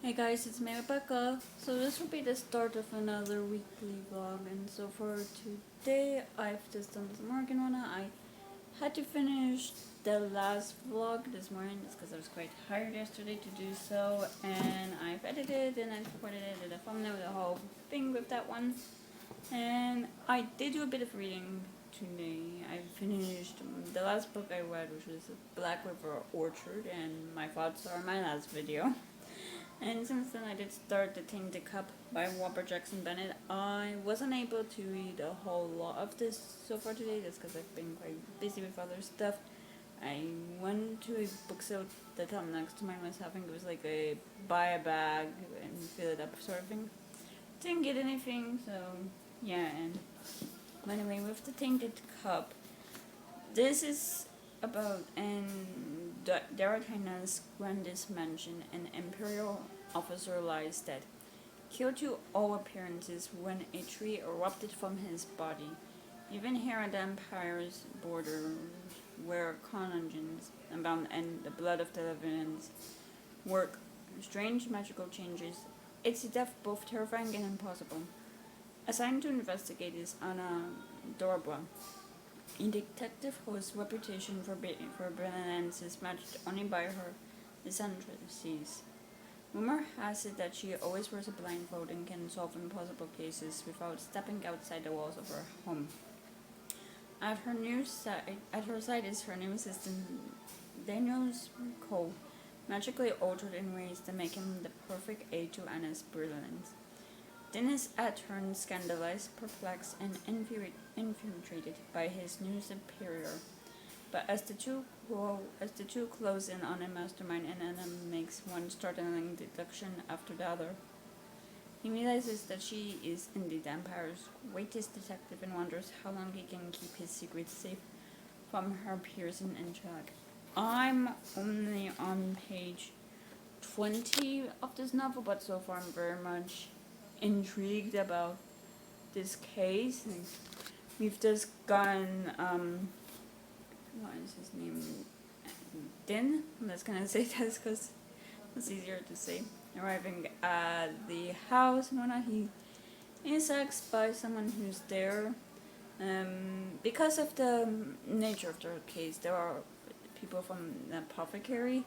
Hey guys, it's me Rebecca. So this will be the start of another weekly vlog, and so for today I've just done some work and whatnot. I had to finish the last vlog this morning just because I was quite tired yesterday to do so, and I've edited and I recorded it, did a thumbnail, the whole thing with that one. And I did do a bit of reading today. I finished the last book I read, which was Black River Orchard, and my thoughts are my last video. And since then I did start The Tainted Cup by Robert Jackson Bennett. I wasn't able to read a whole lot of this so far today just because I've been quite busy with other stuff. I went to a book sale the town next to mine was having. It was like a buy a bag and fill it up sort of thing. Didn't get anything, so yeah. And anyway, with The Tainted Cup, this is about Darataina's grandest mansion. An imperial officer lies dead, killed to all appearances when a tree erupted from his body. Even here at the empire's border, where carcinogens abound and the blood of the living work strange magical changes, it's a death both terrifying and impossible. Assigned to investigate is Anna Dorba, a detective whose reputation for brilliance is matched only by her eccentricities. Rumor has it that she always wears a blindfold and can solve impossible cases without stepping outside the walls of her home. At her side is her new assistant, Daniel's Cole, magically altered in ways that make him the perfect aid to Anna's brilliance. Dan is at turns scandalized, perplexed, and infuriated by his new superior. But as the two close in on a mastermind, and Anna makes one startling deduction after the other, he realizes that she is indeed the Empire's greatest detective and wonders how long he can keep his secrets safe from her piercing intellect. I'm only on page 20 of this novel, but so far I'm very much intrigued about this case. We've just gotten what is his name? Din. I'm just gonna say this because it's easier to say. Arriving at the house and whatnot, he is asked by someone who's there. Because of the nature of the case, there are people from the apothecary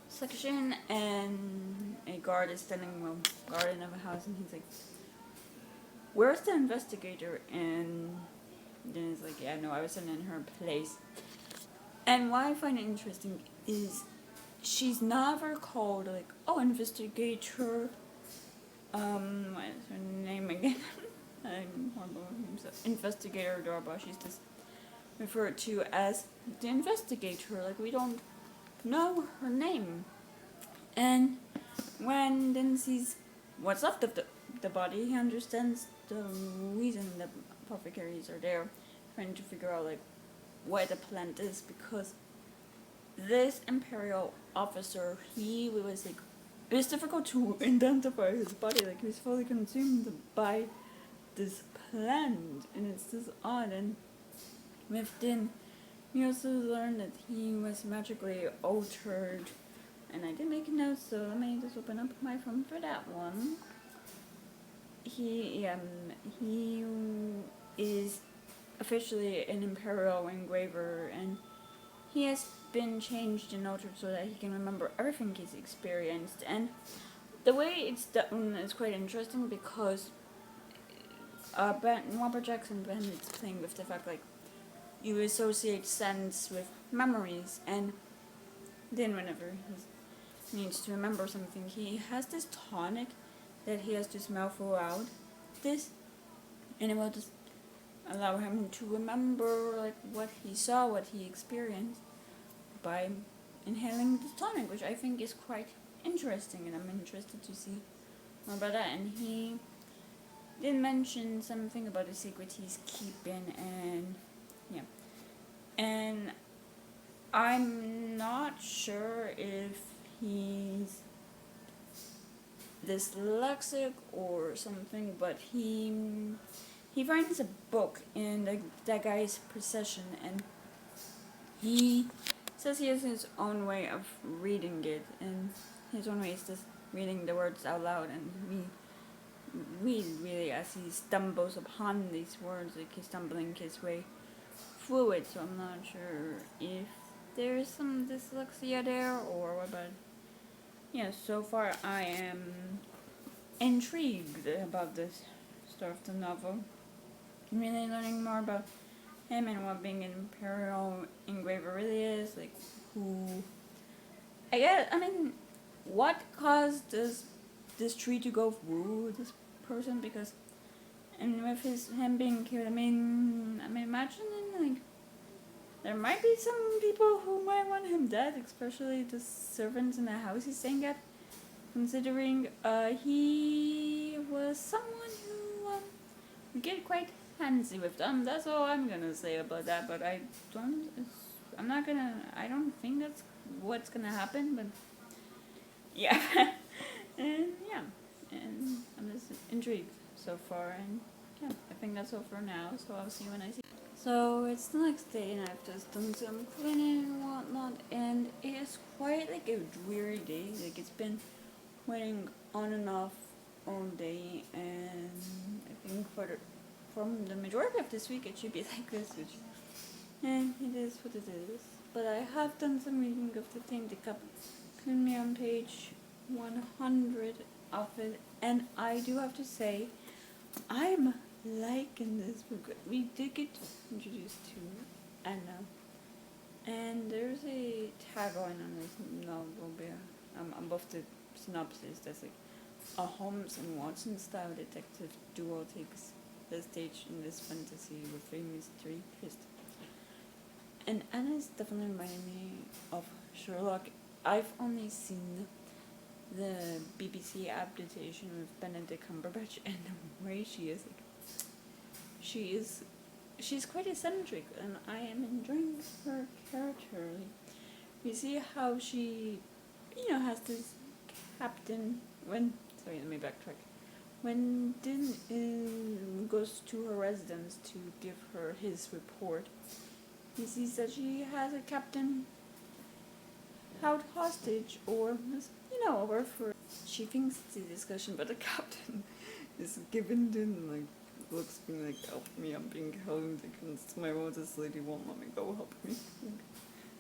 section, and a guard is standing guarding of a house, and he's like, "Where's the investigator?" And then he's like, "Yeah, no, I wasn't in her place." And what I find interesting is she's never called like, "Oh, investigator." What is her name again? I'm horrible with names. Investigator Dorba. She's just referred to as the investigator. Like, we don't know her name. And when Dan sees what's left of the body, he understands the reason the apothecaries are there, trying to figure out like what the plant is, because this imperial officer, he was like, it was difficult to identify his body, like he was fully consumed by this plant, and it's just odd. And with Din, we also learned that he was magically altered, and I did make a note, so let me just open up my phone for that one. He is officially an imperial engraver, and he has been changed and altered so that he can remember everything he's experienced. And the way it's done is quite interesting because Robert Jackson Bennett's playing with the fact like you associate scents with memories, and then whenever he needs to remember something, he has this tonic that he has to smell throughout this, and it will just allow him to remember like what he saw, what he experienced by inhaling the tonic, which I think is quite interesting, and I'm interested to see more about that. And he did mention something about the secret he's keeping, and yeah. And I'm not sure if he's dyslexic or something, but he finds a book in that guy's possession, and he says he has his own way of reading it, and his own way is just reading the words out loud, and we really, as he stumbles upon these words, like he's stumbling his way through it. So I'm not sure if there's some dyslexia there or what, but yeah, so far I am intrigued about this start of the novel. Really learning more about him and what being an imperial engraver really is, like who what caused this tree to go through this person, because and with him being killed, imagining like there might be some people who might want him dead, especially the servants in the house he's staying at, considering he was someone who get quite handsy with them. That's all I'm gonna say about that, but I don't think that's what's gonna happen, but yeah. and I'm just intrigued so far, and yeah, I think that's all for now, so I'll see you when I see you. So it's the next day, and I've just done some cleaning and whatnot, and it is quite like a dreary day. Like it's been raining on and off all day, and I think from the majority of this week it should be like this, which it is what it is. But I have done some reading of the thing, the cup. Me on page 100 of it, and I do have to say I'm liking this book. We did get introduced to Anna, and there's a tagline on this novel above the synopsis that's like a Holmes and Watson style detective duo takes the stage in this fantasy with a mystery twist. And Anna is definitely reminding me of Sherlock. I've only seen the BBC adaptation with Benedict Cumberbatch, and the way she is, she's quite eccentric, and I am enjoying her character. Like, we see how she, has this captain let me backtrack. When Din goes to her residence to give her his report, he sees that she has a captain held hostage, or over for. She thinks it's a discussion, but the captain is given Din looks being like, help me, I'm being held against my will. This lady won't let me go, help me.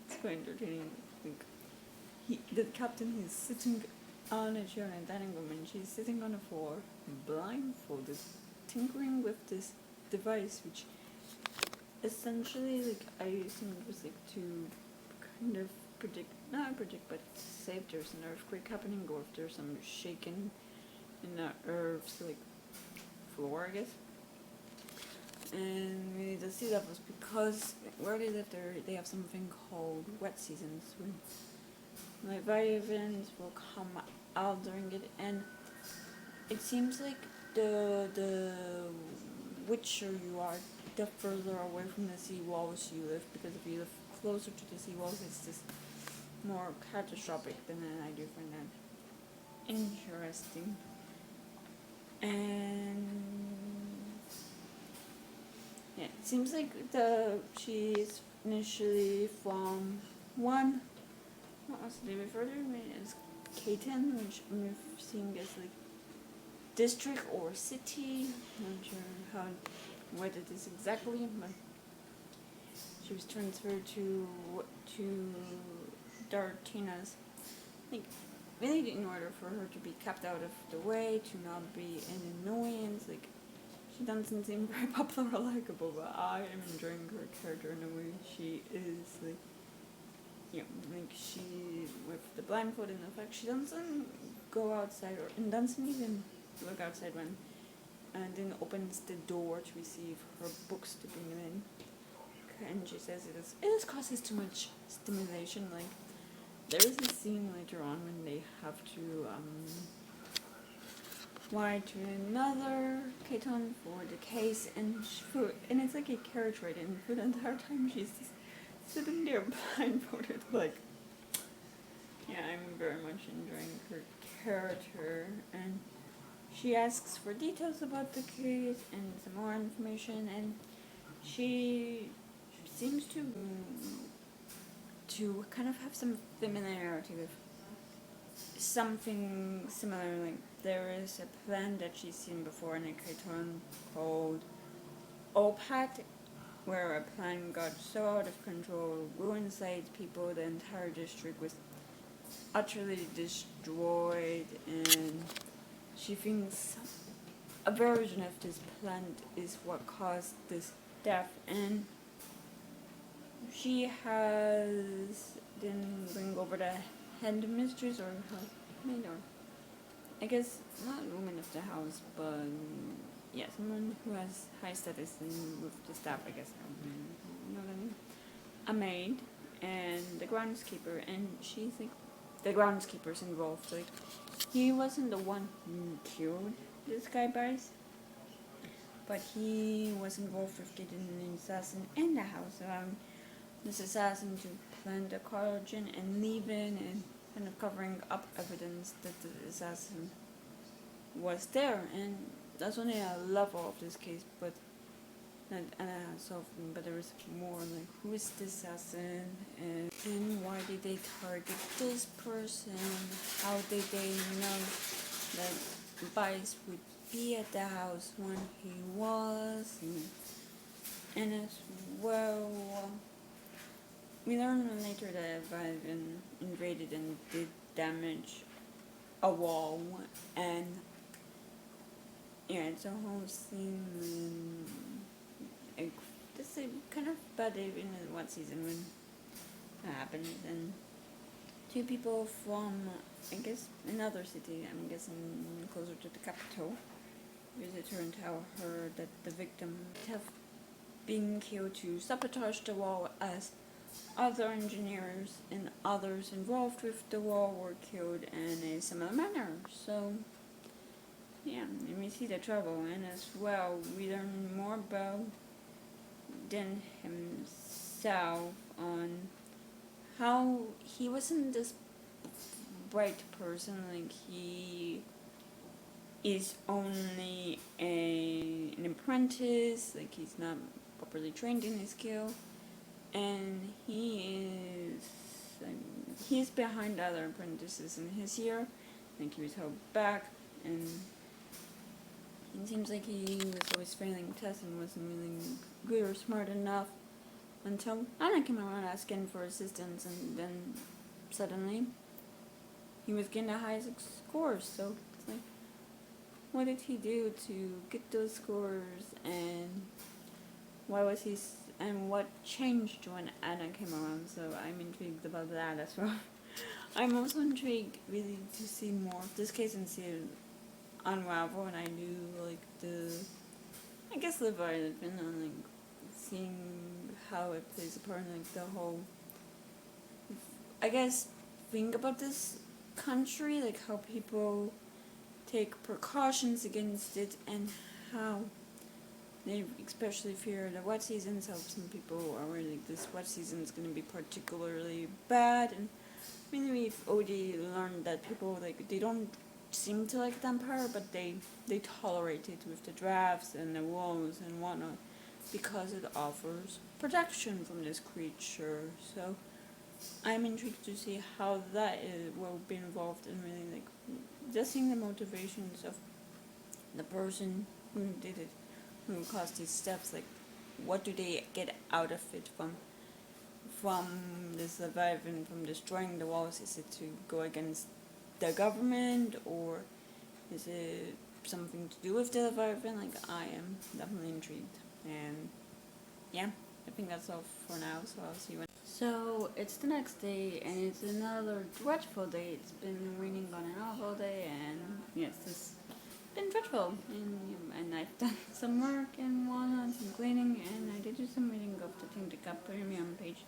It's quite entertaining. The captain is sitting on a chair in a dining room, and she's sitting on the floor, blindfolded, tinkering with this device, which essentially, I think it was to kind of not predict, but say if there's an earthquake happening, or if there's some shaking in the earth's floor, I guess. And we need to see that was because where they live there, they have something called wet seasons, when vitamins will come out during it, and it seems like the witcher you are, the further away from the sea walls you live, because if you live closer to the sea walls, it's just more catastrophic. Than I do find that interesting. And yeah, it seems like she's initially from one. What was the name further? It's Caton, which I'm seeing as district or city. Not sure what it is exactly, but she was transferred to Dartina's. Really in order for her to be kept out of the way, to not be an annoyance. She doesn't seem very popular or likable, but I am enjoying her character in the way she is. She, with the blindfold, and the fact she doesn't go outside and doesn't even look outside when then opens the door to receive her books to bring them in. And she says it causes too much stimulation. There is a scene later on when they have to fly to another Caton for the case, and it's like a carriage ride, and for the entire time she's just sitting there blindfolded. I'm very much enjoying her character, and she asks for details about the case and some more information, and she seems to kind of have some familiarity with something similar. Like there is a plant that she's seen before in a cartoon called Opat, where a plant got so out of control, grew inside people, the entire district was utterly destroyed, and she thinks a version of this plant is what caused this death, and she has then bring over the head mistress or housemaid, or I guess not woman of the house, but yeah, someone who has high status and with the staff, I guess. You know what I mean? A maid and the groundskeeper, and she's like, the groundskeeper's involved. Like, he wasn't the one who killed this guy, Bryce, but he was involved with getting an assassin in the house, allowing this assassin to plant a carcinogen and leave in, and kind of covering up evidence that the assassin was there. And that's only a level of this case, but but there is more, like who is the assassin, and why did they target this person, how did they know that Vice would be at the house when he was, and as well, we learn later that Vice invaded and did damage a wall, and yeah, it's a whole scene. This is kind of bad in what season when that happens, and two people from, I guess, another city, I'm guessing closer to the capital, visit her and tell her that the victim have been killed to sabotage the wall, as other engineers and others involved with the wall were killed in a similar manner. So yeah, and we see the trouble, and as well we learn more about Dan himself, on how he wasn't this bright person. Like, he is only an apprentice, like he's not properly trained in his skill, and he's behind other apprentices in his year. Like, he was held back, and it seems like he was always failing tests and wasn't really good or smart enough, until Anna came around asking for assistance, and then suddenly he was getting the highest scores. So it's like, what did he do to get those scores, and and what changed when Anna came around? So I'm intrigued about that as well. I'm also intrigued really to see more of this case and see it unravel, and I do like live by it, and like seeing how it plays a part in like the whole, I guess, think about this country, like how people take precautions against it, and how they especially fear the wet seasons. How some people are worried like this wet season is going to be particularly bad, and I mean, we've already learned that people, like, they don't seem to like the Empire, but they tolerate it with the drafts and the walls and whatnot, because it offers protection from this creature. So I'm intrigued to see how that will be involved in really, like, just seeing the motivations of the person who did it, who caused these steps. Like, what do they get out of it from the surviving, from destroying the walls? Is it to go against the government, or is it something to do with the surviving? Like, I am definitely intrigued, and yeah, I think that's all for now, so I'll see you when. So it's the next day, and it's another dreadful day. It's been raining on and off all day, and yes, it's been dreadful, and I've done some work and whatnot, some cleaning, and I did do some reading of the thing that got put me on page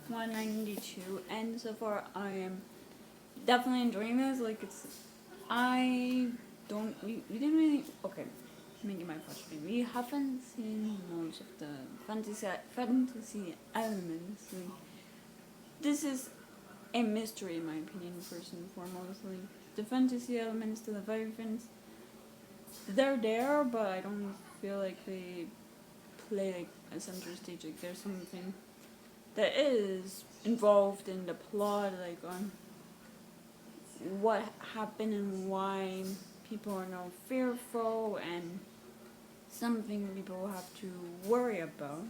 192, and so far I am definitely enjoying this. Like, we didn't really, okay, let me get my thoughts straight. We haven't seen most of the fantasy elements. Like, this is a mystery, in my opinion, first and foremost. Like, the fantasy elements, the Leviathans, they're there, but I don't feel like they play like a center stage. Like, there's something that is involved in the plot, like on what happened and why people are now fearful and something people have to worry about.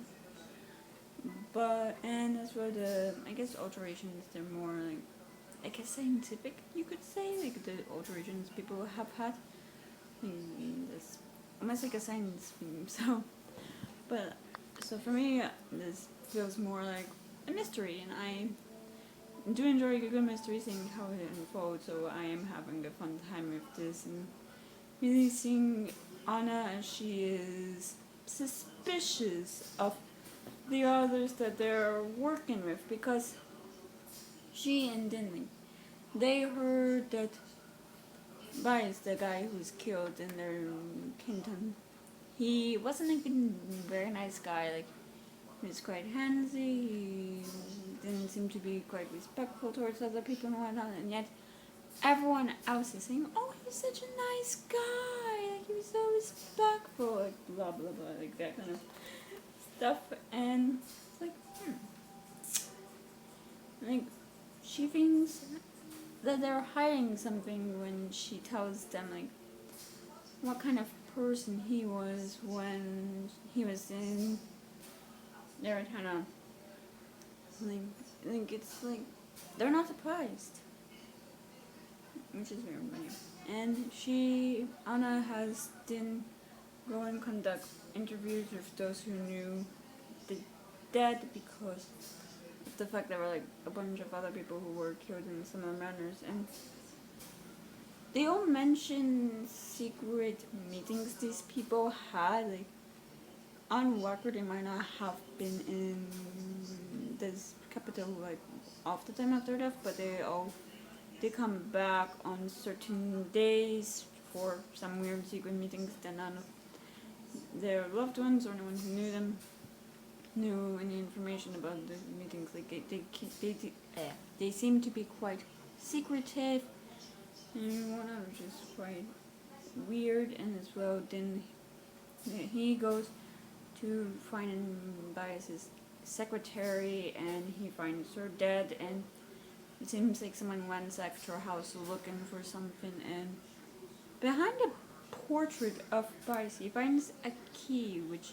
But and as for the I guess alterations, they're more like scientific, you could say, like the alterations people have had. This almost like a science theme. But so for me, this feels more like a mystery, and I do enjoy a good mystery, seeing how it unfolds. So I am having a fun time with this, and really seeing Anna as she is suspicious of the others that they're working with, because she and Dinley, they heard that Vice, the guy who's killed in their kingdom, he wasn't a very nice guy. Like, he was quite handsy, he didn't seem to be quite respectful towards other people and whatnot, and yet everyone else is saying, oh, he's such a nice guy, like, he was so respectful, like, blah, blah, blah, like, that kind of stuff. And it's like, like, she thinks that they're hiding something when she tells them, like, what kind of person he was when he was in their town. Like it's like they're not surprised, which is weird. And Anna has then go and conduct interviews with those who knew the dead, because of the fact there were like a bunch of other people who were killed in similar manners, and they all mention secret meetings these people had. Like, on record, they might not have been in this capital like off the time of their death, but they come back on certain days for some weird secret meetings that none of their loved ones or anyone who knew them knew any information about the meetings. Like they seem to be quite secretive and whatnot, which is quite weird. And as well, then he goes to find Bias's secretary, and he finds her dead, and it seems like someone ransacked her house looking for something, and behind a portrait of Bias he finds a key which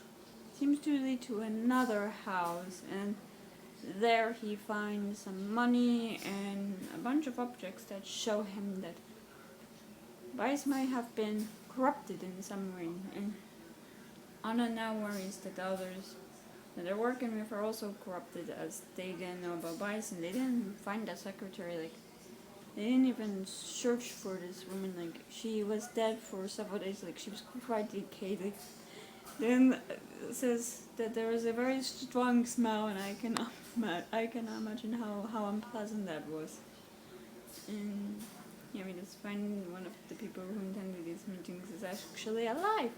seems to lead to another house, and there he finds some money and a bunch of objects that show him that Bias might have been corrupted in some way. And Anna now worries that the others that they're working with are also corrupted, as they didn't know about Bias and they didn't find that secretary. Like, they didn't even search for this woman. Like, she was dead for several days. Like, she was quite decayed. Like, then says that there was a very strong smell, and I cannot imagine how unpleasant that was. And yeah, we just find one of the people who attended these meetings is actually alive.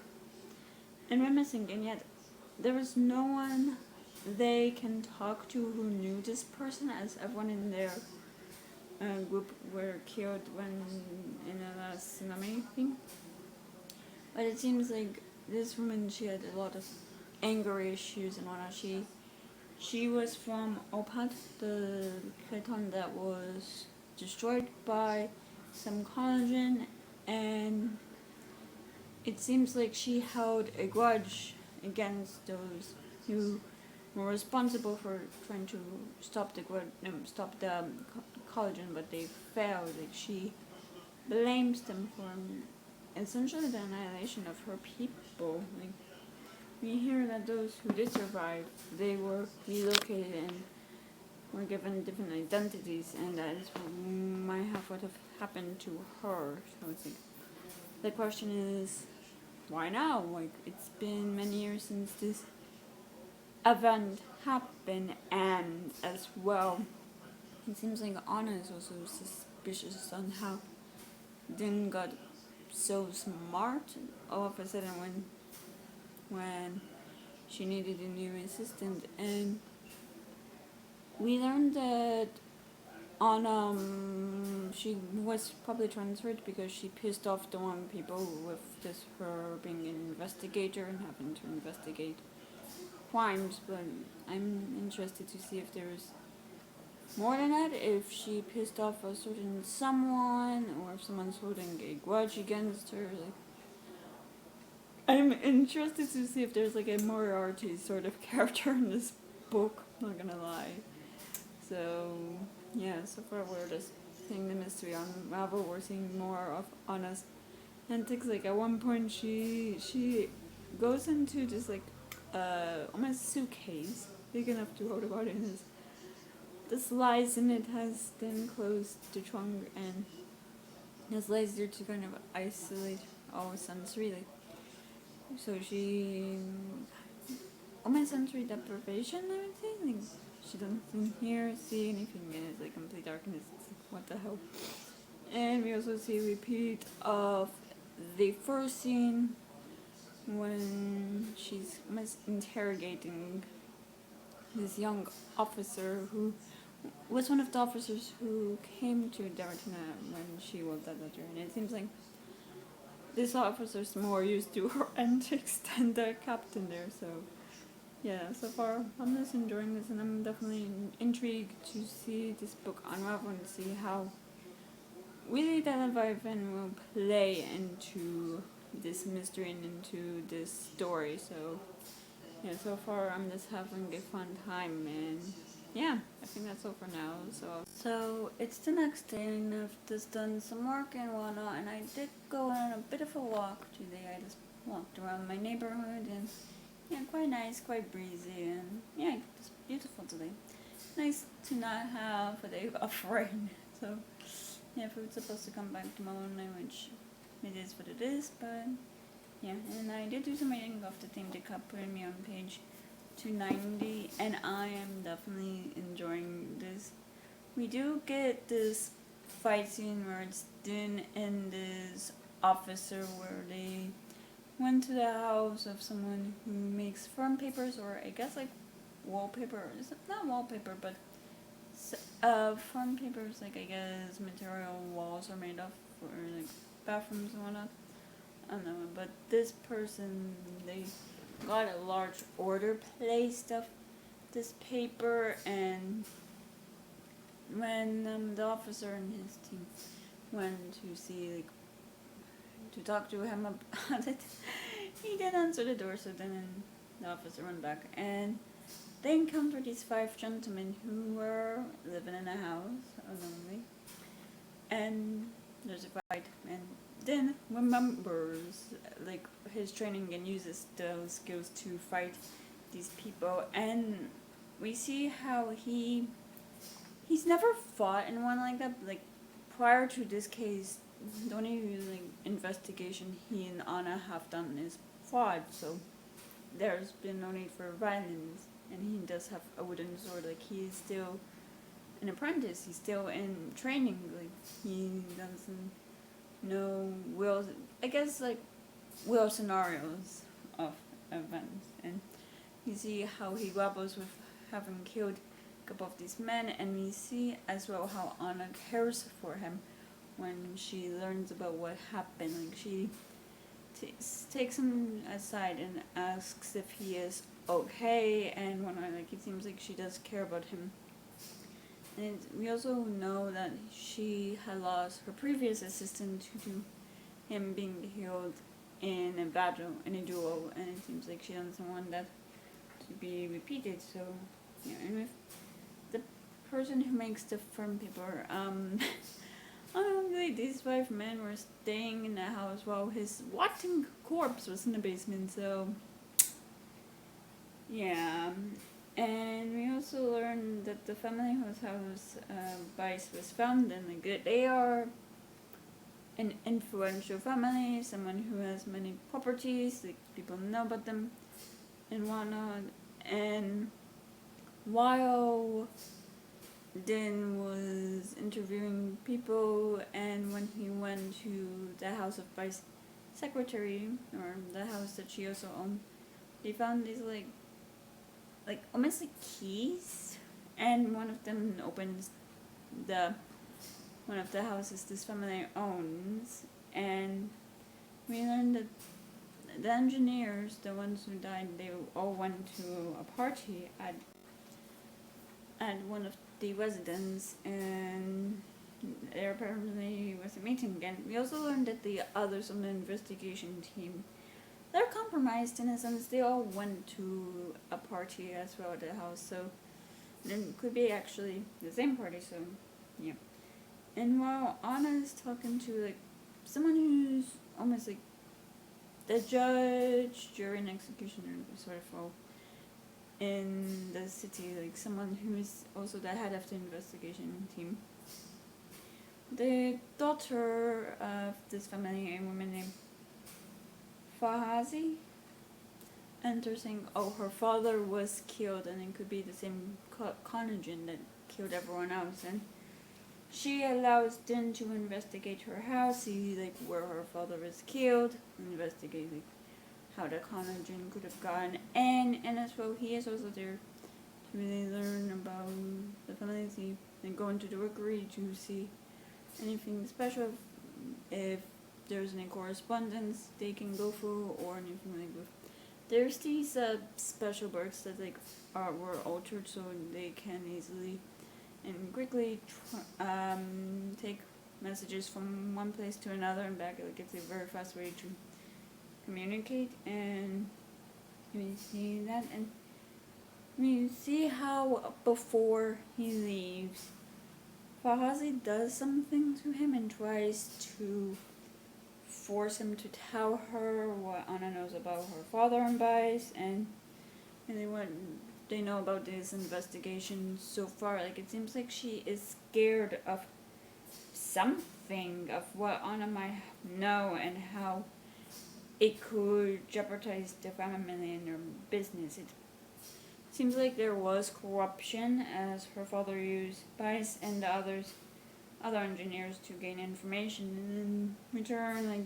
And we're missing, and yet there was no one they can talk to who knew this person, as everyone in their group were killed when in a tsunami thing. But it seems like this woman, she had a lot of anger issues and whatnot. She was from Opat, the canton that was destroyed by some collagen, and it seems like she held a grudge against those who were responsible for trying to stop the collagen, but they failed. Like, she blames them for essentially the annihilation of her people. Like, we hear that those who did survive, they were relocated and were given different identities, and that is what have happened to her. So it's like, the question is, why now? Like, it's been many years since this event happened, and as well, it seems like Anna is also suspicious on how Din got so smart all of a sudden when she needed a new assistant. And we learned that she was probably transferred because she pissed off the wrong people with this, her being an investigator and having to investigate crimes. But I'm interested to see if there's more than that, if she pissed off a certain someone, or if someone's holding a grudge against her. Like, I'm interested to see if there's like a Moriarty sort of character in this book, not gonna lie. So, yeah, so far we're just seeing the mystery unravel, we're seeing more of Anna's antics. Like, at one point she goes into this like almost suitcase big enough to hold about it, and the slice in it has then closed the trunk and has lays there to kind of isolate all sensory. Like, so she almost sensory deprivation, I would say. Like, she doesn't hear, see anything, and it's like complete darkness. It's like, what the hell? And we also see a repeat of the first scene when she's interrogating this young officer who was one of the officers who came to Daratina when she wrote that letter. And it seems like this officer's more used to her antics than the captain there. So yeah, so far I'm just enjoying this, and I'm definitely intrigued to see this book unravel and see how really that environment will play into this mystery and into this story. So yeah, so far I'm just having a fun time, and yeah, I think that's all for now. So it's the next day, and I've just done some work and whatnot, and I did go on a bit of a walk today. I just walked around my neighborhood, and yeah, quite nice, quite breezy, and yeah, it's beautiful today. Nice to not have a day of rain. So yeah, food's supposed to come back tomorrow night, which it is what it is, but yeah. And I did do some reading of the thing they kept putting me on page 290, and I am definitely enjoying this. We do get this fight scene where it's Din and this officer where they went to the house of someone who makes firm papers, or I guess like wallpaper. Is it not wallpaper, but firm papers, like I guess material walls are made of for like bathrooms and whatnot. I don't know, but this person, they got a large order placed of this paper, and when the officer and his team went to see, like, to talk to him about it, he didn't answer the door, so then the officer went back, and they encountered these 5 gentlemen who were living in a house alone, and there's a fight, and then remembers like his training and uses those skills to fight these people, and we see how he's never fought anyone like that. Like, prior to this case, the only like investigation he and Anna have done is fought, so there's been no need for violence, and he does have a wooden sword. Like, he is still an apprentice, he's still in training, like he doesn't know will, I guess, like will scenarios of events, and you see how he grapples with having killed a couple of these men, and we see as well how Anna cares for him when she learns about what happened. Like, she takes him aside and asks if he is okay, and whatnot. Like, it seems like she does care about him. And we also know that she had lost her previous assistant due to him being killed in a battle, in a duel, and it seems like she doesn't want that to be repeated. So, yeah, and with the person who makes the firm paper, honestly, these 5 men were staying in the house while his rotting corpse was in the basement, so yeah. And we also learned that the family whose house Vice was found in, like, they are an influential family, someone who has many properties, like people know about them and whatnot. And while Din was interviewing people, and when he went to the house of Vice secretary, or the house that she also owned, they found these like almost like keys, and one of them opens one of the houses this family owns, and we learned that the engineers, the ones who died, they all went to a party at one of the residents, and there apparently was a meeting again. We also learned that the others on the investigation team, they're compromised in a sense. They all went to a party as well at the house, so it could be actually the same party, so yeah. And while Anna is talking to like someone who's almost like the judge, jury, and executioner sort of role in the city, like someone who is also the head of the investigation team, the daughter of this family, a woman named Fahazi, enters saying, oh, her father was killed, and it could be the same contingent that killed everyone else, and she allows Din to investigate her house, see like where her father was killed, investigate like how the contingent could have gone, and as well he is also there to really learn about the family, and go into the rookery to see anything special, if there's any correspondence they can go through or anything like that. There's these special books that like were altered so they can easily and quickly take messages from one place to another and back. Like it's a very fast way to communicate, and we see that, and we see how before he leaves, Fahazi does something to him and tries to force him to tell her what Anna knows about her father and Bice, and really what they know about this investigation so far. Like it seems like she is scared of something, of what Anna might know and how it could jeopardize the family and their business. It seems like there was corruption as her father used Bice and the other engineers to gain information, and in return like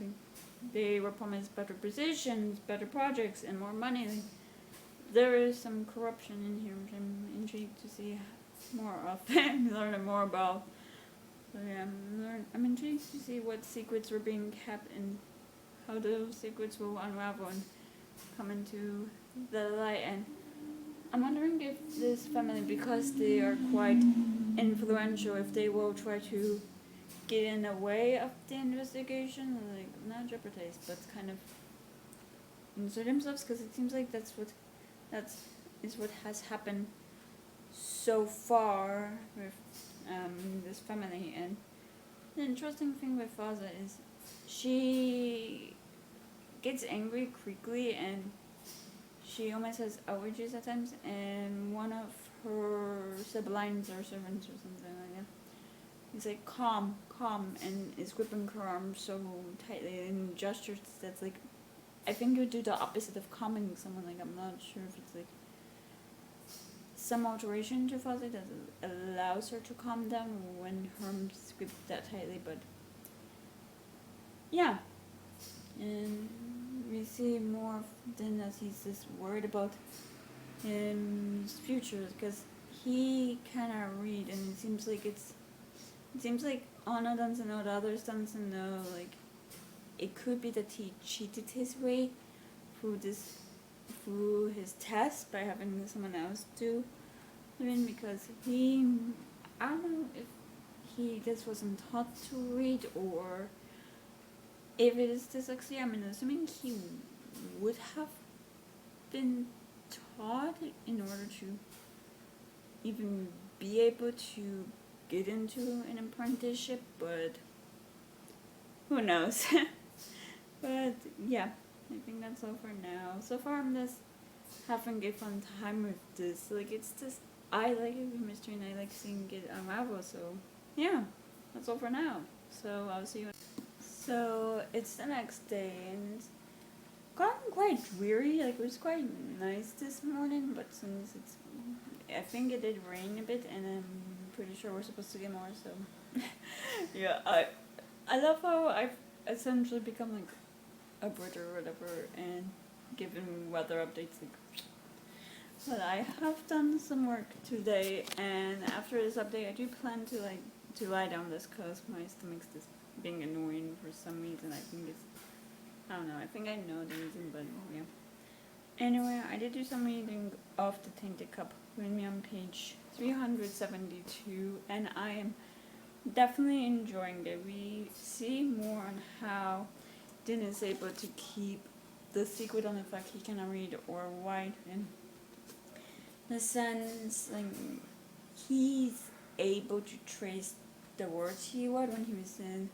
they were promised better positions, better projects, and more money. Like, there is some corruption in here, which I'm intrigued to see more of and learn more about. So yeah, I'm intrigued to see what secrets were being kept and how those secrets will unravel and come into the light. And I'm wondering if this family, because they are quite influential, if they will try to get in the way of the investigation, like not jeopardize, but kind of insert themselves, because it seems like that's what has happened so far with this family. And the interesting thing with Faza is she gets angry quickly, and she almost has allergies at times, and one of her siblings or servants or something like that, he's like, calm, and is gripping her arm so tightly and gestures that's like, I think you would do the opposite of calming someone. Like, I'm not sure if it's like some alteration to Fuzzy that allows her to calm down when her arms grip that tightly, but yeah. And we see more of Din as he's just worried about his future, because he cannot read, and it seems like Anna doesn't know, the others doesn't know, like it could be that he cheated his way through his test by having someone else do it, because I don't know if he just wasn't taught to read, or if it is dyslexia. I'm assuming he would have been taught in order to even be able to get into an apprenticeship, but who knows. But yeah, I think that's all for now. So far I'm just having a fun time with this. Like, it's just, I like it with mystery and I like seeing it unravel, so yeah, that's all for now. So I'll see you. So it's the next day, and it's gotten quite dreary. Like, it was quite nice this morning, but since I think it did rain a bit, and I'm pretty sure we're supposed to get more, so yeah, I love how I've essentially become like a bird or whatever, and given weather updates. Like, but I have done some work today, and after this update I do plan to lie down this, because my stomach's just being annoying for some reason. I think I don't know, I think I know the reason, but yeah. Anyway, I did do some reading of the Tainted Cup with me on page 372, and I am definitely enjoying it. We see more on how Din is able to keep the secret on the fact he cannot read or write, and the sense like he's able to trace the words he wrote when he was in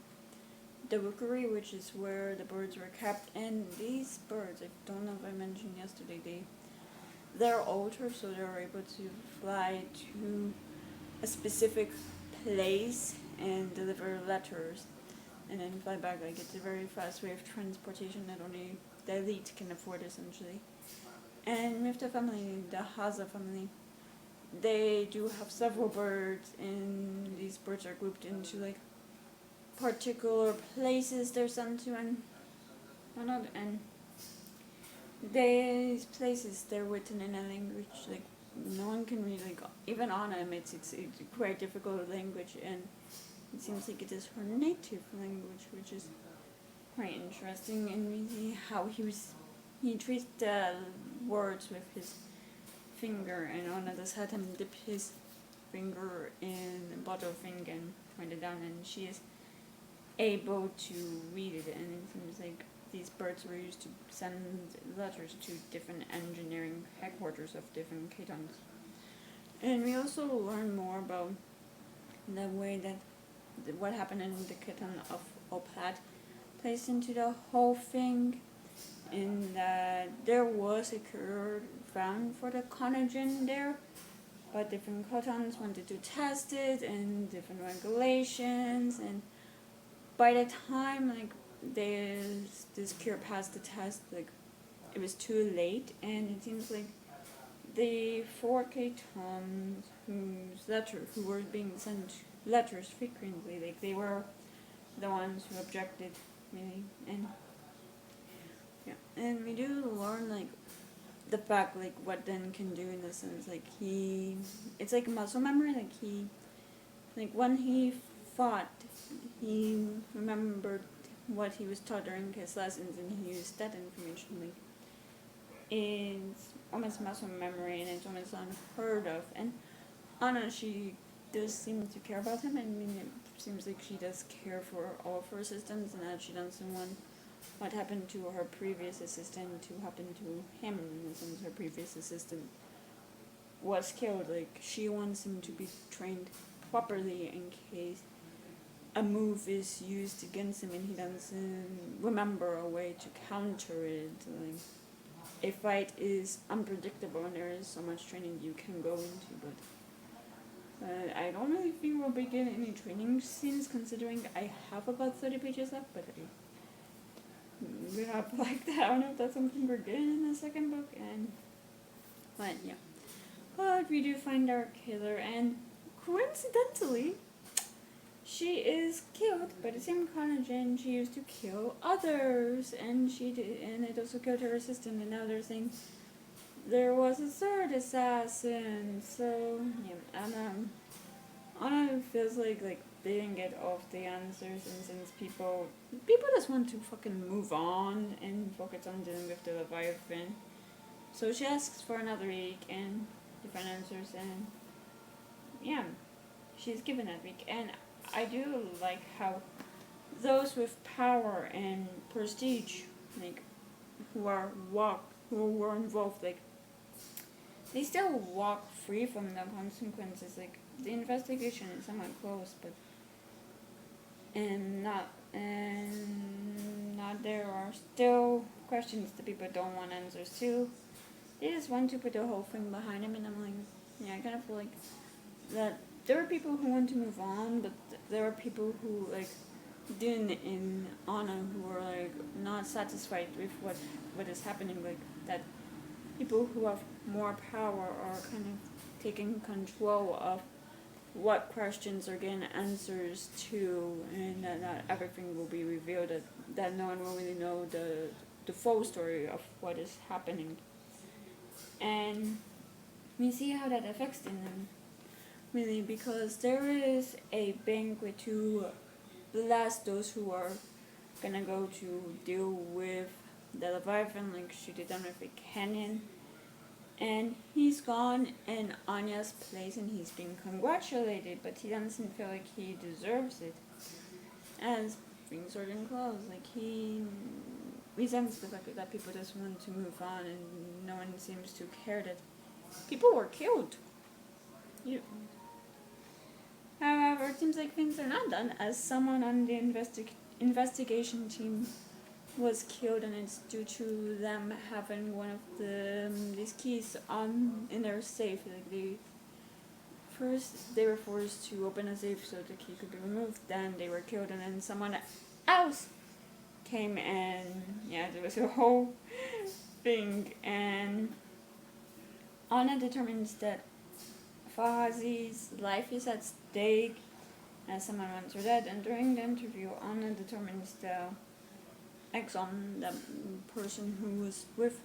the rookery, which is where the birds were kept. And these birds, I don't know if I mentioned yesterday, they're older, so they're able to fly to a specific place and deliver letters and then fly back. Like, it's a very fast way of transportation that only the elite can afford, essentially. And with the family, the Haza family, they do have several birds, and these birds are grouped into like particular places they're sent to, and whatnot. And these places, they're written in a language like no one can read. Like, even Anna admits it's a quite difficult language, and it seems like it is her native language, which is quite interesting. And we see how he treats the words with his finger, and Anna just had him dip his finger in a butterfinger and point it down, and she is able to read it. And it seems like these birds were used to send letters to different engineering headquarters of different cantons. And we also learn more about the way that what happened in the canton of Oplat plays into the whole thing, in that there was a cure found for the conagen there, but different cantons wanted to test it and different regulations, and by the time like this cure passed the test, like it was too late. And it seems like the 4K Toms who were being sent letters frequently, like they were the ones who objected, really. And yeah, and we do learn like the fact like what Den can do, in the sense like it's like muscle memory. Like when he fought, he remembered what he was taught during his lessons, and he used that information. Like, it's almost muscle memory, and it's almost unheard of. And Anna, she does seem to care about him. I mean, it seems like she does care for all of her assistants, and that she doesn't want what happened to her previous assistant to happen to him, in the sense her previous assistant was killed. Like, she wants him to be trained properly in case a move is used against him and he doesn't remember a way to counter it. Like, a fight is unpredictable, and there is so much training you can go into, but I don't really think we'll begin any training scenes, considering I have about 30 pages left, but we have like that. I don't know if that's something we're getting in the second book, but yeah. But we do find our killer, and coincidentally, she is killed by the same conagen she used to kill others, and it also killed her assistant. And now they're saying there was a third assassin. So yeah, Anna feels like they didn't get all of the answers, and since people just want to fucking move on and focus on dealing with the Leviathan, so she asks for another week and different answers, and yeah, she's given that week. And I do like how those with power and prestige, like who were involved, like they still walk free from the consequences. Like, the investigation is somewhat close, but not there are still questions that people don't want answers to. They just want to put the whole thing behind him, and I'm like, yeah, I kind of feel like that there are people who want to move on, but there are people who, like Din and Anna, who are like not satisfied with what is happening. Like, that people who have more power are kind of taking control of what questions are getting answers to, and that not everything will be revealed, that no one will really know the full story of what is happening. And we see how that affects them, really, because there is a banquet to bless those who are gonna go to deal with the Leviathan, like shoot it down with a cannon. And he's gone in Anya's place and he's being congratulated, but he doesn't feel like he deserves it. As things are getting close, like he resents the fact that people just want to move on and no one seems to care that people were killed. However, it seems like things are not done, as someone on the investigation team was killed, and it's due to them having one of these keys in their safe. Like they were forced to open a safe so the key could be removed. Then they were killed, and then someone else came, and there was a whole thing. And Anna determines that Fahazi's life is at stake, as someone wants her dead. And during the interview, Anna determines the Exxon, the person who was with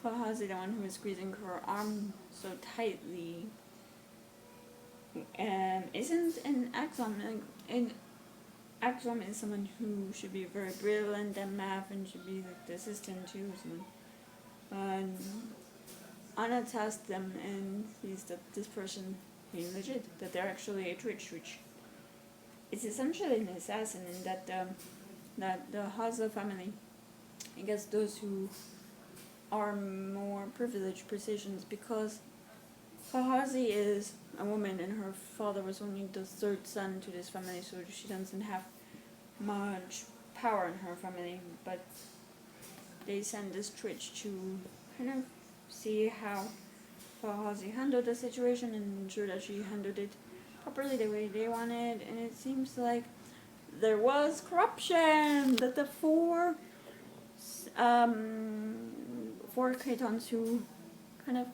Fahazi, the one who was squeezing her arm so tightly, isn't an Exxon. An Exxon is someone who should be very brilliant at math and should be like the assistant to someone. Anna tasked them and sees that this person being legit, that they're actually a Twitch, which is essentially an assassin, and that the Haza family, I guess those who are more privileged positions, because Fahazi is a woman and her father was only the third son to this family, so she doesn't have much power in her family, but they send this Twitch to kind of see how Fahazi handled the situation and ensure that she handled it properly the way they wanted. And it seems like there was corruption, that the four Ketons who kind of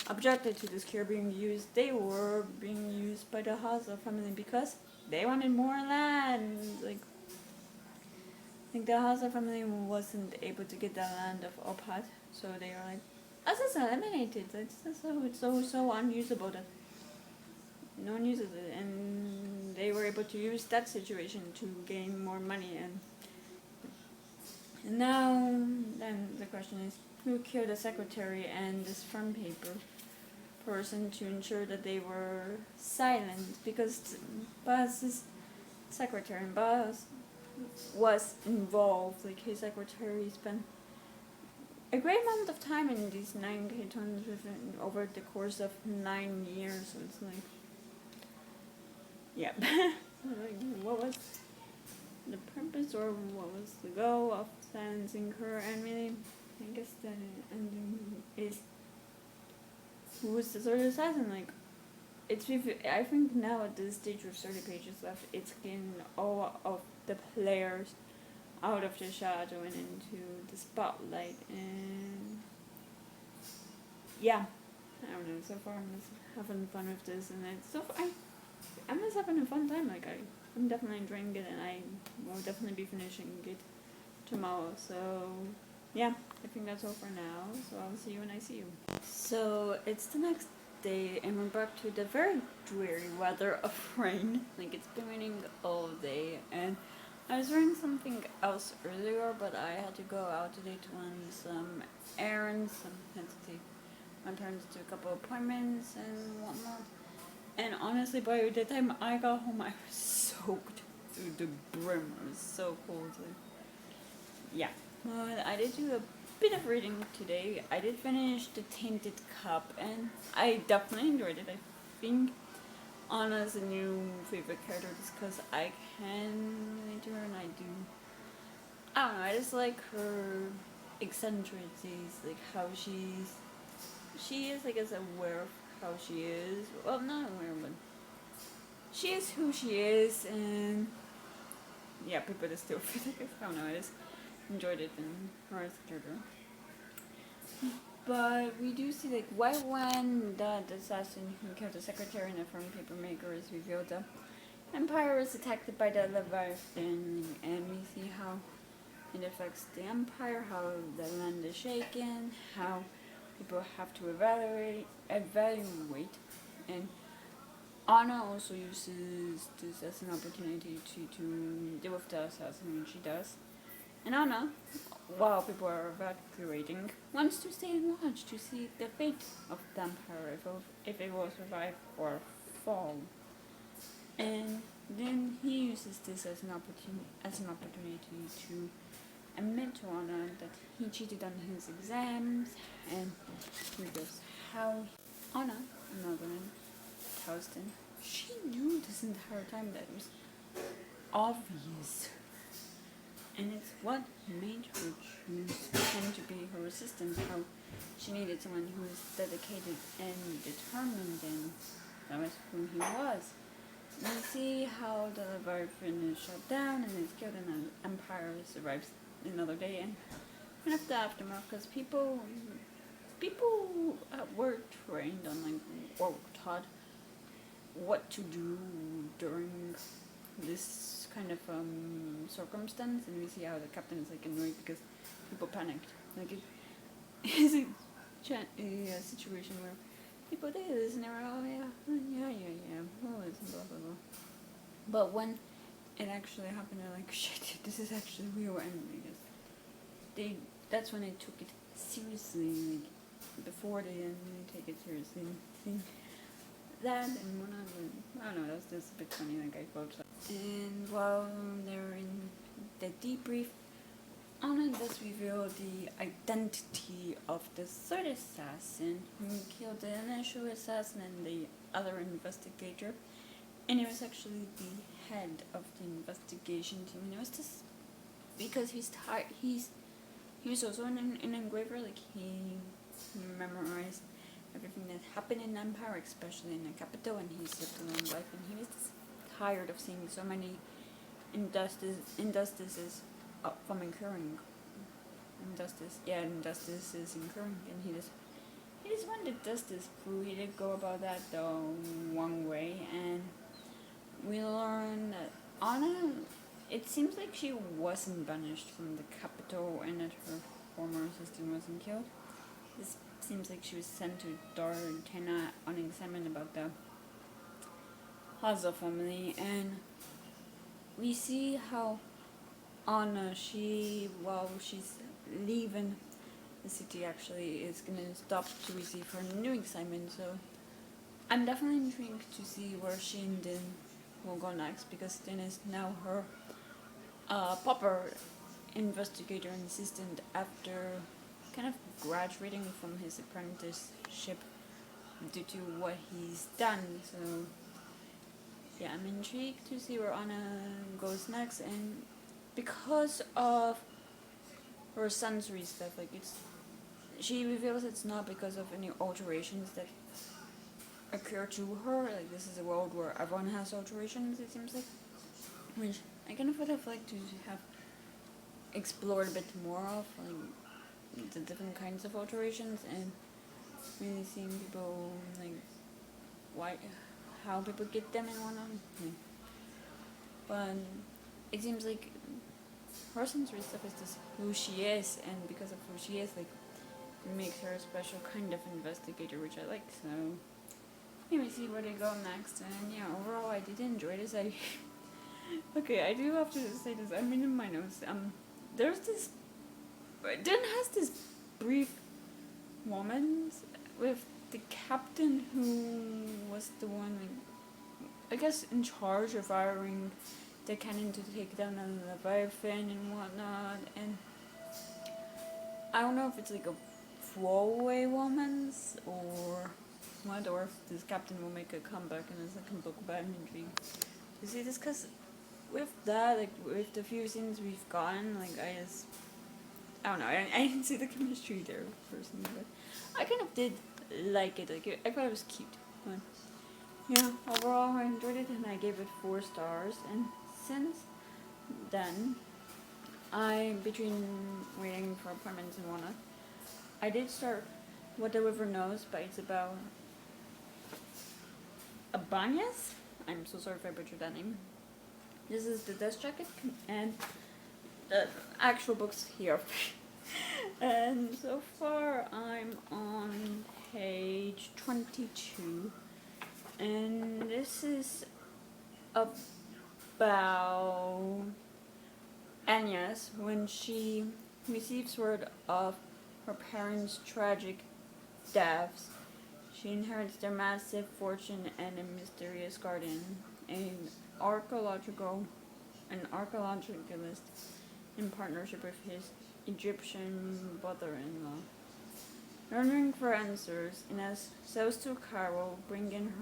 objected to this care being used, they were being used by the Haza family because they wanted more land. Like the Haza family wasn't able to get the land of Opat, so they were like, let's just eliminate it. It's so unusable that no one uses it, and they were able to use that situation to gain more money. And now, then the question is, who killed the secretary and this front paper person to ensure that they were silent? Because Baz's secretary, and Baz was involved. Like his secretary spent a great amount of time in these 9 Ketons over the course of 9 years. So it's like, yeah. Like, what was the purpose or what was the goal of silencing her? And really, I guess the ending is, who was the third assassin? Like, I think now at this stage with 30 pages left, it's getting all of the players out of the shadow and into the spotlight. And yeah, I don't know, so far I'm just having fun with this, and it's so I'm just having a fun time. Like I'm definitely enjoying it, and I will definitely be finishing it tomorrow. So yeah, I think that's all for now. So I'll see you when I see you. So it's the next day, and we're back to the very dreary weather of rain. Like it's been raining all day, and I was doing something else earlier, but I had to go out today to run some errands. I had to take my parents to a couple appointments and whatnot. And honestly, by the time I got home, I was soaked to the brim. It was so cold. Like, yeah. But I did do a bit of reading today. I did finish The Tainted Cup, and I definitely enjoyed it. I think Anna's a new favorite character just because I can relate to her, and I don't know, I just like her eccentricities, like how she is, I guess, aware of how she is. Well, not aware, but she is who she is, and yeah, people just still feel like, I don't know, I just enjoyed it in her as a character. But we do see, like, why when the assassin who killed the secretary and the firm paper maker is revealed, the Empire is attacked by the Leviathan, and we see how it affects the Empire, how the land is shaken, how people have to evaluate, and Anna also uses this as an opportunity to deal with the assassin when she does. And Anna, while people are evacuating, wants to stay and watch to see the fate of the empire, if it will survive or fall. And then he uses this as an opportunity to admit to Anna that he cheated on his exams, and he reveals how Anna, another one, tells them she knew this entire time that it was obvious. And it's what made her choose him to be her assistant, how she needed someone who was dedicated and determined, and that was who he was. And you see how the Leviathan is shut down and is killed, and the Empire survives another day, and kind of the aftermath, because people were trained on, like, or taught what to do during this kind of circumstance, and we see how the captain is like annoyed because people panicked. Like, it is a situation where people did this and they were, oh yeah, well, it's blah blah blah. But when it actually happened, they're like, shit, this is actually real, and that's when they took it seriously. Like, before they didn't really take it seriously. That and one other, I don't know, that's just a bit funny, like I felt. And while they're in the debrief, Anna does reveal the identity of the third assassin who killed the initial assassin and the other investigator, and it was actually the head of the investigation team. And it was just because he was also an engraver, like he memorized everything that happened in Empire, especially in the capital, and he lived a long life, and he was just tired of seeing so many injustices from occurring. Injustices occurring, and he just wanted justice through. He did go about that the wrong way, and we learn that Anna, it seems like she wasn't banished from the capital, and that her former assistant wasn't killed. This seems like she was sent to Dartena on examine about the Haza family, and we see how Anna, while she's leaving the city, actually is gonna stop to receive her new assignment. So I'm definitely intrigued to see where she and Din will go next, because Din is now her proper investigator and assistant after kind of graduating from his apprenticeship due to what he's done. So yeah, I'm intrigued to see where Anna goes next, and because of her sensory stuff, like she reveals it's not because of any alterations that occur to her. Like, this is a world where everyone has alterations, it seems like, which I kind of would have liked to have explored a bit more of, like the different kinds of alterations, and really seeing people, like how people get them and whatnot. But it seems like her sensory stuff is just who she is, and because of who she is, like, it makes her a special kind of investigator, which I like. So let me see where they go next. And yeah, overall I did enjoy this. Okay, I do have to say this. I mean, in my notes, there's this. Din has this brief moment with the captain who was the one, like, I guess, in charge of firing the cannon to take down the Leviathan and whatnot. And I don't know if it's like a throwaway moment or what, or if this captain will make a comeback in the second book. But I'm intrigued to see this, because with that, like, with the few scenes we've gotten, like, I don't know, I didn't see the chemistry there personally, but I kind of did like it. Like, I thought it was cute. But yeah, overall I enjoyed it, and I gave it 4 stars. And since then, between waiting for appointments and whatnot, I did start What the River Knows, but it's about Abanez. I'm so sorry if I butchered that name. This is the Dust Jacket, and the actual book's here. And so far I'm on page 22, and this is about, And yes, when she receives word of her parents' tragic deaths, she inherits their massive fortune and a mysterious guardian, archaeological an archaeologist in partnership with his Egyptian brother-in-law. Learning for answers, Inez sails to Cairo, bringing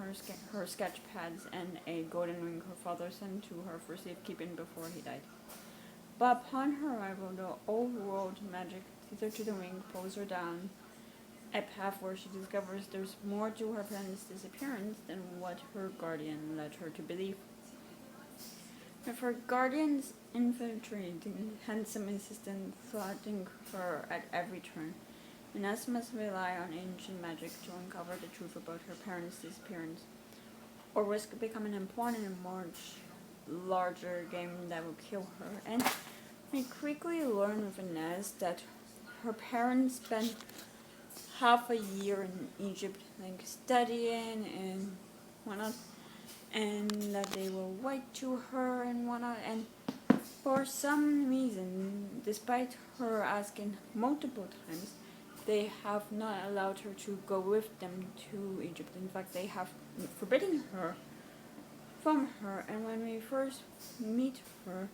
her sketch pads and a golden ring her father sent to her for safekeeping before he died. But upon her arrival, the old world magic teacher to the ring pulls her down a path where she discovers there's more to her parents' disappearance than what her guardian led her to believe. With her guardian's infiltrating, handsome assistant thwarting her at every turn, Inez must rely on ancient magic to uncover the truth about her parents' disappearance, or risk becoming a pawn in a much larger game that will kill her. And we quickly learn with Inez that her parents spent half a year in Egypt, like studying and whatnot, and that they were white to her and whatnot. And for some reason, despite her asking multiple times, they have not allowed her to go with them to Egypt. In fact, they have forbidden her from her. And when we first meet her,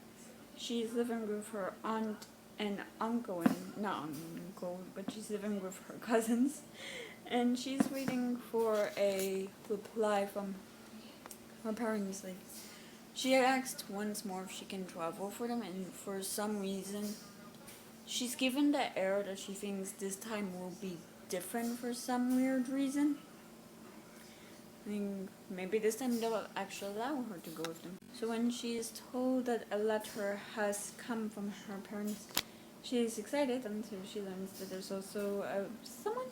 she's living with her aunt and uncle, and not uncle, but she's living with her cousins, and she's waiting for a reply from her parents. Like, she asked once more if she can travel for them, and for some reason she's given the air that she thinks this time will be different for some weird reason. I think maybe this time they'll actually allow her to go with them. So when she is told that a letter has come from her parents, she is excited until she learns that there's also someone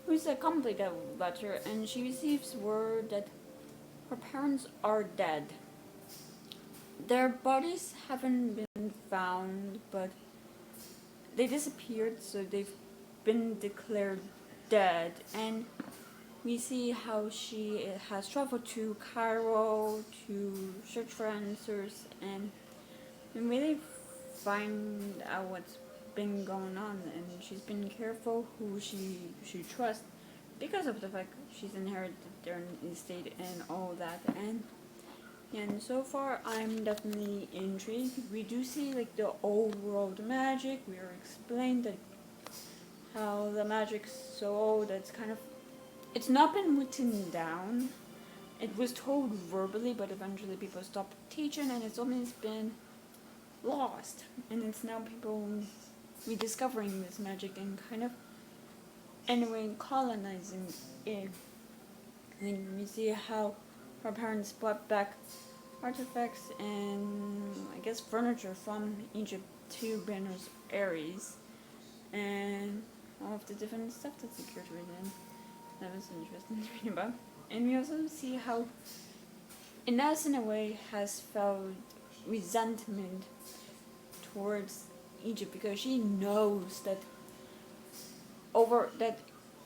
who's accompanied that letter, and she receives word that her parents are dead. Their bodies haven't been found, but they disappeared, so they've been declared dead. And we see how she has traveled to Cairo to search for answers and really find out what's been going on. And she's been careful who she trusts because of the fact she's inherited their estate and all that. And so far, I'm definitely intrigued. We do see like the old world magic. We are explained that how the magic's so old that's kind of, it's not been written down. It was told verbally, but eventually people stopped teaching, and it's almost been lost. And it's now people rediscovering this magic and kind of, anyway, colonizing it. And we see how her parents brought back artifacts and, I guess, furniture from Egypt to Buenos Aires, and all of the different stuff that's secured within. That was interesting to read about. And we also see how Inez, in a way, has felt resentment towards Egypt because she knows that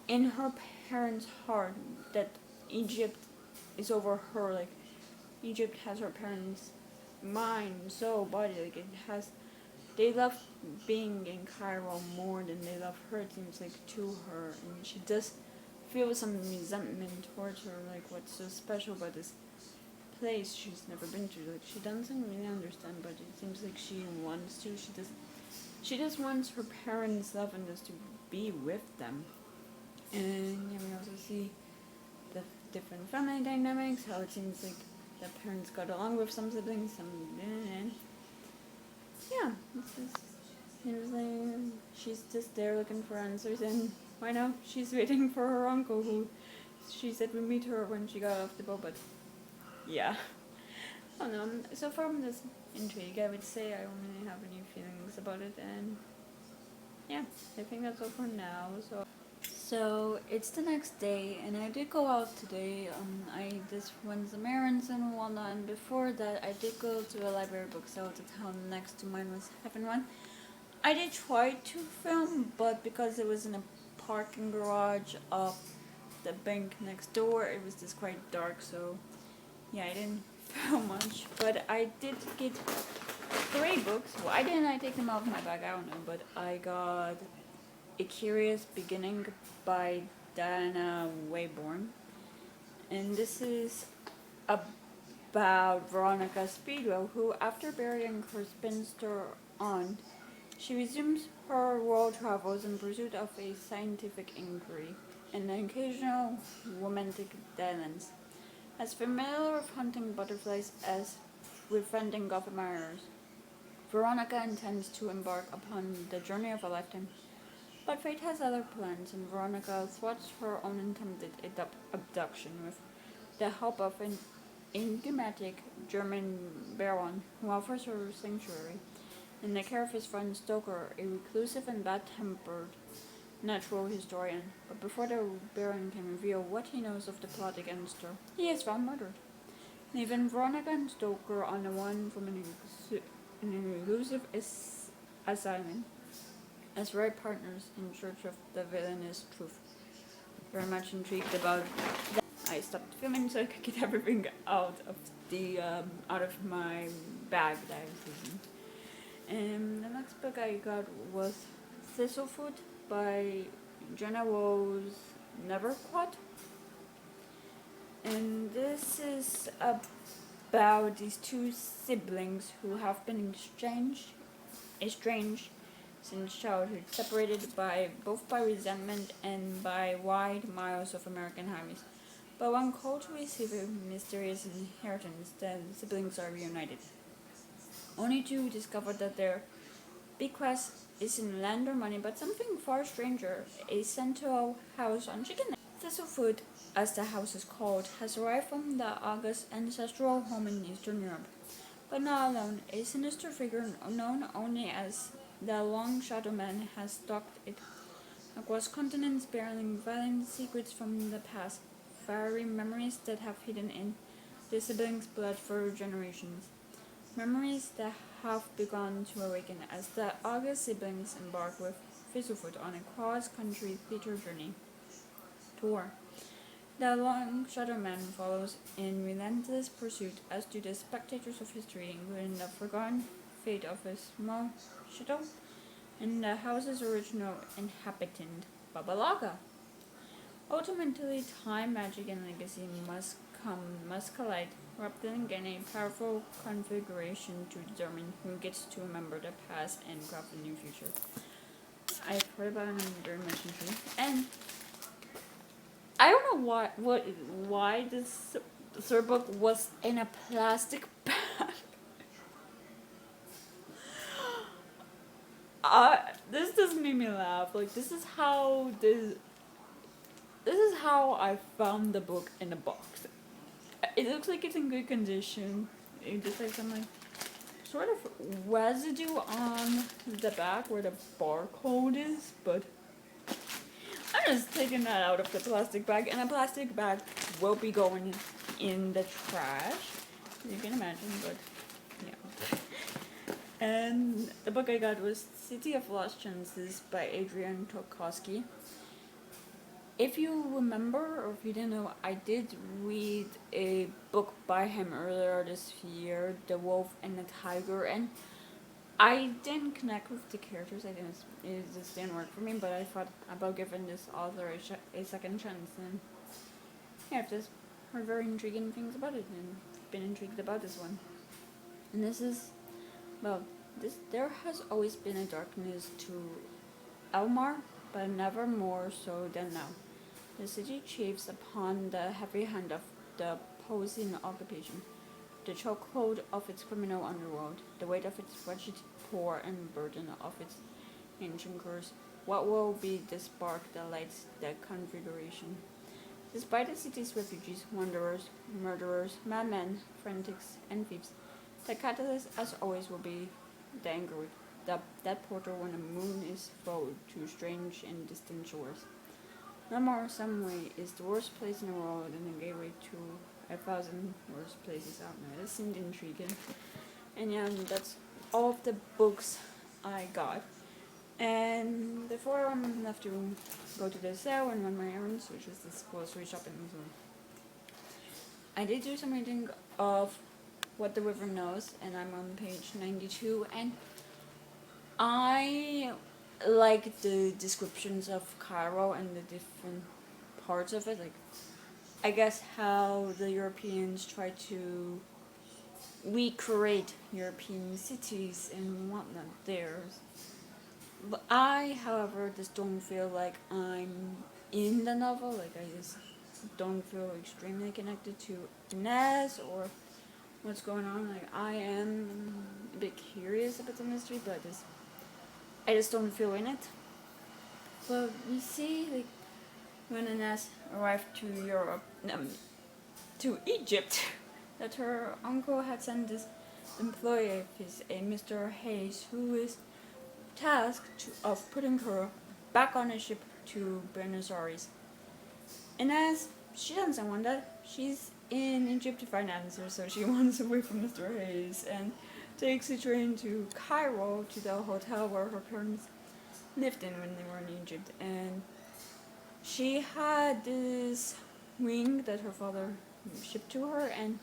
in her parents' heart that Egypt is over her. Like, Egypt has her parents' mind, soul, body. Like, they love being in Cairo more than they love her, it seems like, to her. And she does feel some resentment towards her, like, what's so special about this place she's never been to. Like, she doesn't really understand, but it seems like she wants to. She just wants her parents' love and just to be with them. And we also see the different family dynamics, how it seems like the parents got along with some siblings, some didn't. Yeah, seems like she's just there looking for answers, and why now? She's waiting for her uncle, who she said would meet her when she got off the boat, but yeah. I don't know, so far I'm just intrigued. I would say I don't really have any feelings about it, and yeah, I think that's all for now. So it's the next day, and I did go out today. I just went some errands and whatnot, and before that I did go to a library book sale. The town next to mine was having one. I did try to film, but because it was in a parking garage of the bank next door, it was just quite dark, so yeah, I didn't film much. But I did get 3 books. Why didn't I take them out of my bag? I don't know, but I got A Curious Beginning by Diana Wayborn. And this is about Veronica Speedwell, who, after burying her spinster aunt, she resumes her world travels in pursuit of a scientific inquiry and an occasional romantic dalliance. As familiar with hunting butterflies as with fending off admirers, Veronica intends to embark upon the journey of a lifetime. But fate has other plans, and Veronica thwarts her own attempted abduction with the help of an enigmatic German baron who offers her sanctuary, in the care of his friend Stoker, a reclusive and bad-tempered natural historian. But before the baron can reveal what he knows of the plot against her, he is found murdered, leaving Veronica and Stoker on the run from an elusive asylum as right partners in search of the villainous truth. Very much intrigued about that. I stopped filming so I could get everything out of my bag that I was using. And the next book I got was Thistlefoot by Jenna Rose Neverquat. And this is about these 2 siblings who have been estranged since childhood, separated both by resentment and by wide miles of American highways. But when called to receive a mysterious inheritance, the siblings are reunited, only to discover that their bequest isn't land or money, but something far stranger, a central house on Chicken Neck. Thistlefoot, as the house is called, has arrived from the august ancestral home in Eastern Europe. But not alone, a sinister figure known only as the Long Shadow Man has stalked it across continents, bearing violent secrets from the past, fiery memories that have hidden in the siblings' blood for generations. Memories that have begun to awaken as the August siblings embark with Thistlefoot on a cross-country theater tour. The Long Shadow Man follows in relentless pursuit, as do the spectators of history, including the forgotten fate of a small chateau and the house's original inhabitant, Babalaga. Ultimately, time, magic, and legacy must collide, representing in a powerful configuration to determine who gets to remember the past and craft a new future. I've heard about it and I'm very much intrigued. And I don't know why this third book was in a plastic bag. This just made me laugh. Like, this is how I found the book in a box. It looks like it's in good condition. It just has some sort of residue on the back where the barcode is, but I'm just taking that out of the plastic bag, and the plastic bag will be going in the trash. You can imagine, but yeah. And the book I got was City of Lost Chances by Adrian Tchaikovsky. If you remember, or if you didn't know, I did read a book by him earlier this year, The Wolf and the Tiger, and I didn't connect with the characters. It just didn't work for me, but I thought about giving this author a second chance, and yeah, I've just heard very intriguing things about it, and been intrigued about this one. And this is, well, there has always been a darkness to Elmar, but never more so than now. The city chafes upon the heavy hand of the opposing occupation, the chokehold of its criminal underworld, the weight of its wretched poor, and burden of its ancient curse. What will be the spark that lights the configuration? Despite the city's refugees, wanderers, murderers, madmen, frantics, and thieves, the catalyst, as always, will be the anchor, that portal when the moon is full to strange and distant shores. Lamar, some way, is the worst place in the world and the gateway to 1,000 worst places out there. That seemed intriguing. And yeah, that's all of the books I got. And before I'm left to go to the sale and run my errands, which is this grocery shopping as well, I did do some reading of What the River Knows, and I'm on page 92, and I like the descriptions of Cairo and the different parts of it. Like, I guess how the Europeans try to recreate European cities and whatnot there. But I, however, just don't feel like I'm in the novel. Like, I just don't feel extremely connected to Inez or what's going on. Like, I am a bit curious about the mystery, but I just don't feel in it. But we see, like, when Inez arrived to Europe, to Egypt, that her uncle had sent this employee of his, a Mr. Hayes, who is tasked of putting her back on a ship to Buenos Aires. And as she doesn't want that, she's in Egypt to find answers, so she wants away from Mr. Hayes and takes a train to Cairo to the hotel where her parents lived in when they were in Egypt. And she had this ring that her father shipped to her, and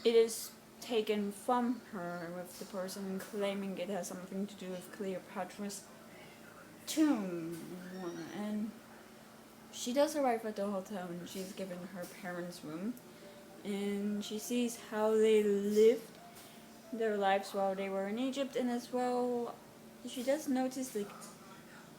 it is taken from her, with the person claiming it has something to do with Cleopatra's tomb. And she does arrive at the hotel, and she's given her parents' room, and she sees how they lived their lives while they were in Egypt, and as well she does notice like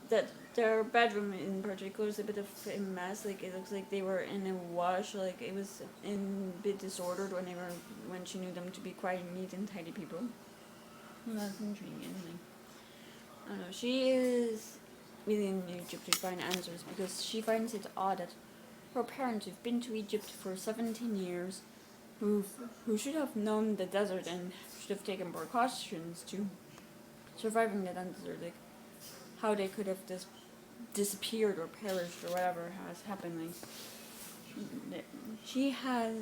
that their bedroom in particular is a bit of a mess. Like, it looks like they were in a wash. Like, it was a bit disordered when she knew them to be quite neat and tidy people. Well, that's intriguing. Like, I don't know. She is really in Egypt to find answers, because she finds it odd that her parents, who've been to Egypt for 17 years, who should have known the desert and should have taken precautions to surviving the desert, like, how they could have disappeared or perished or whatever has happened. Like, she has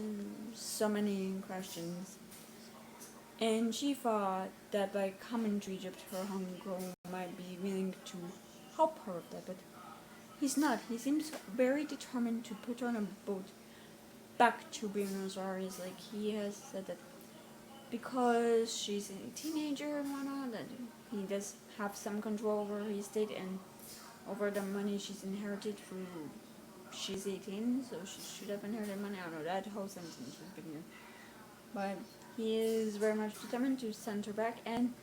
so many questions, and she thought that by coming to Egypt, her uncle might be willing to help her with that, but he's not. He seems very determined to put her on a boat back to Buenos Aires. Like, he has said that because she's a teenager and whatnot, that he does have some control over his estate and over the money she's inherited through she's 18, so she should have inherited money. I don't know, that whole sentence was big here. But he is very much determined to send her back, and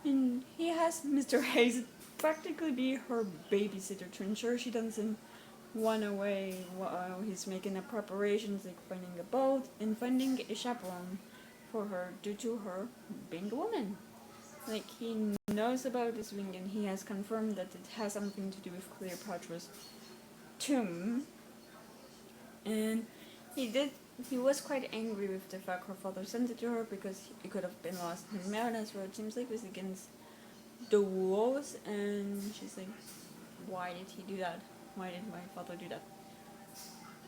he has Mr. Hayes practically be her babysitter to ensure she doesn't run away while he's making the preparations, like finding a boat and finding a chaperone for her due to her being a woman. Like, he knows about this ring, and he has confirmed that it has something to do with Cleopatra's tomb. And he was quite angry with the fact her father sent it to her, because it could have been lost in madness, where it seems like it was against the rules. And she's like, why did he do that? Why did my father do that?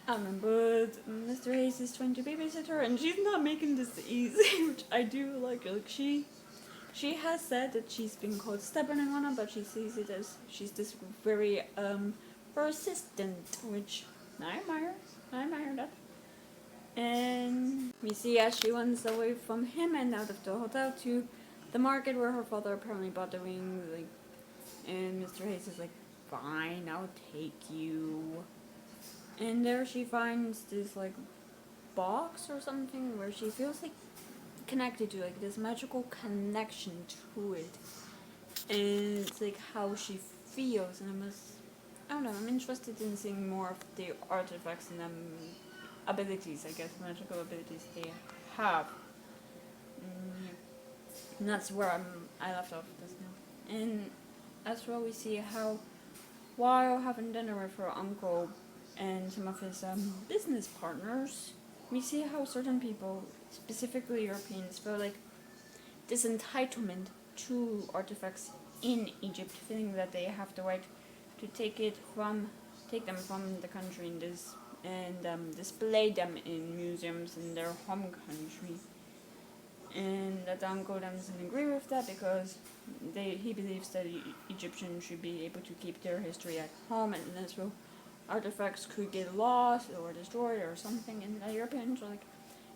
But Mr. Hayes is trying to babysit her, and she's not making this easy, which I do like. Like, she has said that she's been called stubborn and whatnot, but she sees it as she's this very persistent, which I admire that. And we see as she runs away from him and out of the hotel to the market where her father apparently bought the ring. Like, and Mr. Hayes is like, fine, I'll take you. And there she finds this like box or something where she feels like connected to, like, this magical connection to it. And it's like how she feels, and I don't know, I'm interested in seeing more of the artifacts and abilities, I guess, magical abilities they have. And that's where I left off just now. And as well, we see how, while having dinner with her uncle and some of his business partners, we see how certain people, specifically Europeans, feel like this entitlement to artifacts in Egypt, feeling that they have the right to take them from the country and display them in museums in their home country. And that uncle doesn't agree with that, because he believes that Egyptians should be able to keep their history at home, and as well, artifacts could get lost or destroyed or something, and the Europeans are like,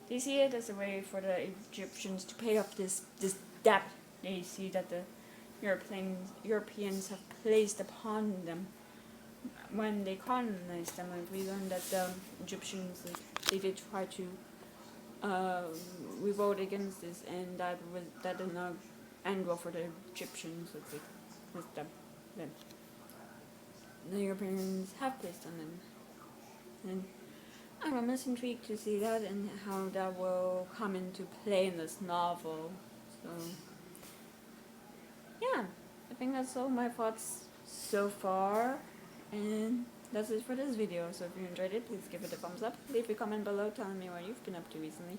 They see it as a way for the Egyptians to pay off this debt they see that the Europeans have placed upon them when they colonized them. And we learned that the Egyptians, they did try to revolt against this, and that did not end well for the Egyptians with the Europeans have placed on them. And I'm most intrigued to see that and how that will come into play in this novel. So yeah, I think that's all my thoughts so far, and that's it for this video. So if you enjoyed it, please give it a thumbs up, leave a comment below telling me what you've been up to recently.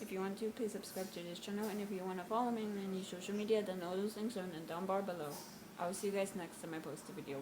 If you want to, please subscribe to this channel, and if you want to follow me on any social media, then all those links are in the down bar below. I'll see you guys next time I post a video.